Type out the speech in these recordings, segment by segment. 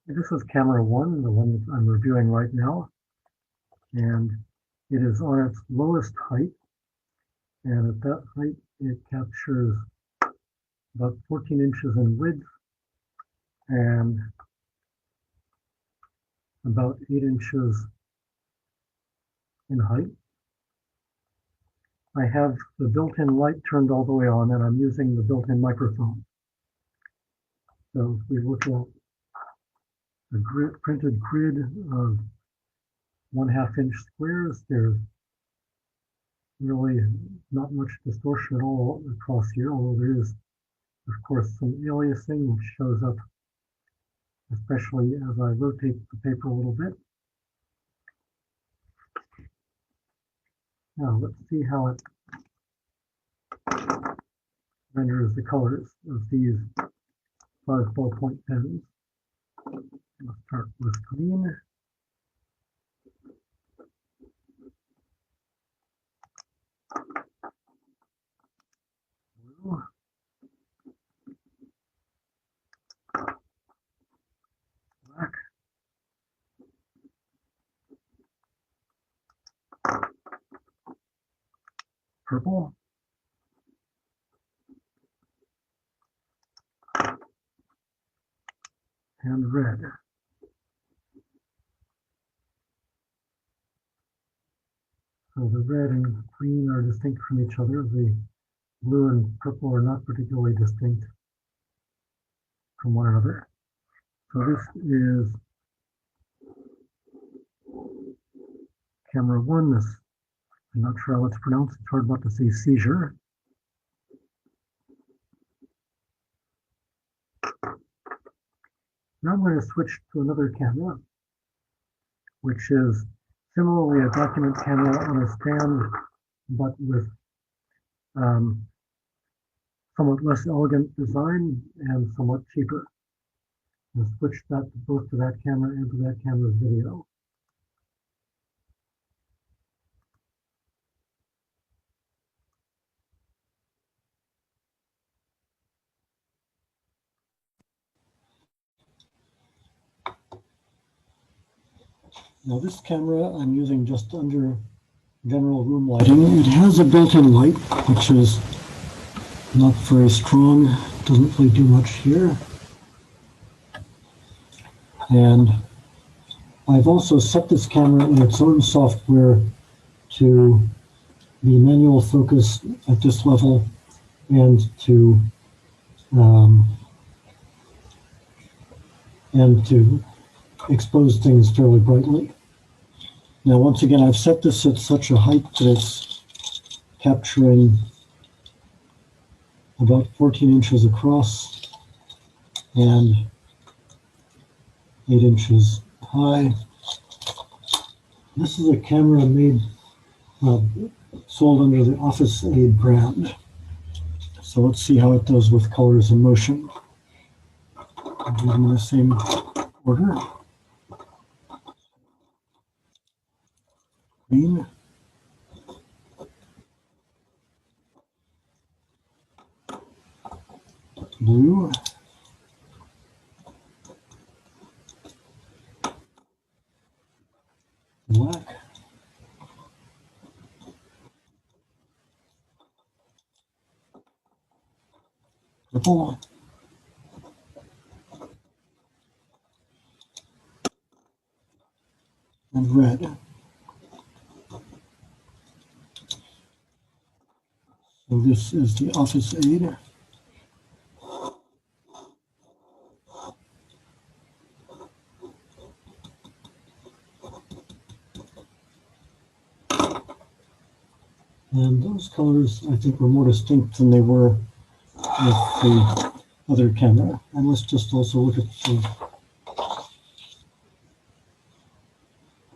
This is camera 1, the one that I'm reviewing right now, and it is on its lowest height, and at that height it captures about 14 inches in width and about 8 inches in height. I have the built-in light turned all the way on, and I'm using the built-in microphone. So if we look at a printed grid of 1/2 inch squares, there's really not much distortion at all across here, although there is, of course, some aliasing which shows up, especially as I rotate the paper a little bit. Now let's see how it renders the colors of these 5 ballpoint pens. Let's start with green. Blue. Black. Purple. And red. So the red and green are distinct from each other. The blue and purple are not particularly distinct from one another. So this is camera 1. This, I'm not sure how it's pronounced. It's hard not to say seizure. Now I'm going to switch to another camera, which is similarly a document camera on a stand, but with somewhat less elegant design and somewhat cheaper. I'll switch that both to that camera and to that camera's video. Now this camera I'm using just under general room lighting. It has a built-in light, which is not very strong, doesn't really do much here. And I've also set this camera in its own software to be manual focus at this level and to expose things fairly brightly. Now, once again, I've set this at such a height that it's capturing about 14 inches across and 8 inches high. This is a camera made, sold under the Office Aid brand. So let's see how it does with colors and motion. I'll do them in the same order. Green. Blue. Black. Purple. And red. So this is the Office Aid. And those colors, I think, were more distinct than they were with the other camera. And let's just also look at the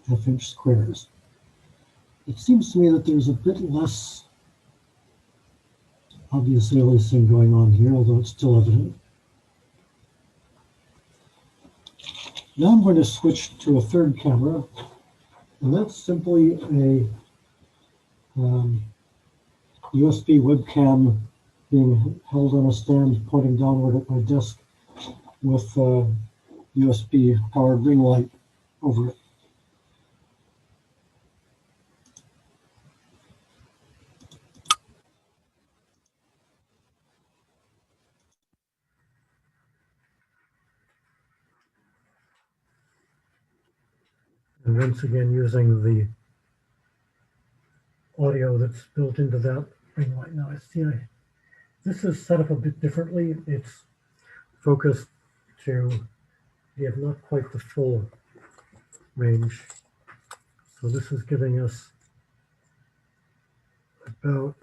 half-inch squares. It seems to me that there's a bit less obvious aliasing going on here, although it's still evident. Now I'm going to switch to a third camera, and that's simply a USB webcam being held on a stand pointing downward at my desk with USB powered ring light over it. And once again, using the audio that's built into that ring light. Now, this is set up a bit differently. It's focused to give not quite the full range. So this is giving us about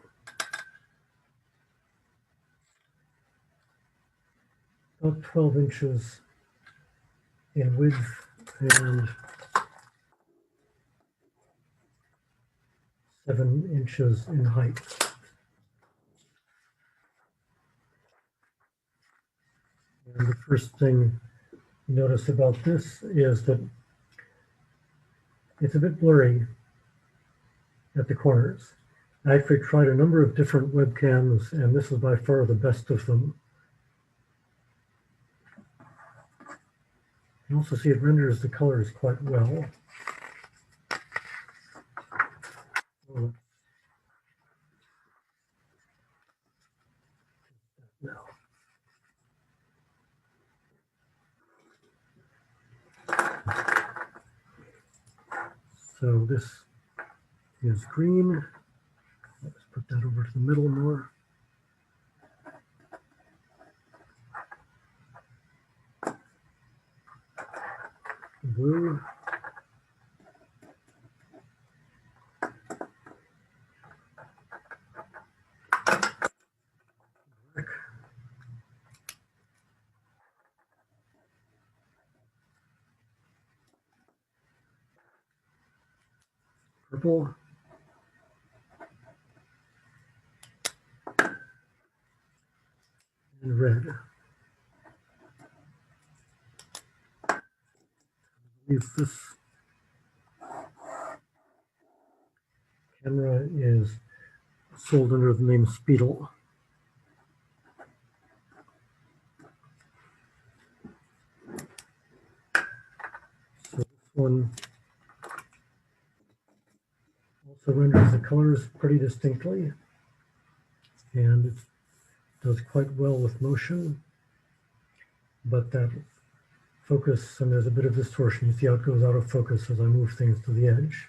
about 12 inches in width and 7 inches in height. And the first thing you notice about this is that it's a bit blurry at the corners. I actually tried a number of different webcams, and this is by far the best of them. You also see it renders the colors quite well. Now, so this is green. Let's put that over to the middle more. Blue. Black. Purple. And red. I believe this camera is sold under the name Speedle. So this one also renders the colors pretty distinctly, and it does quite well with motion, but that focus, and there's a bit of distortion. You see how it goes out of focus as I move things to the edge.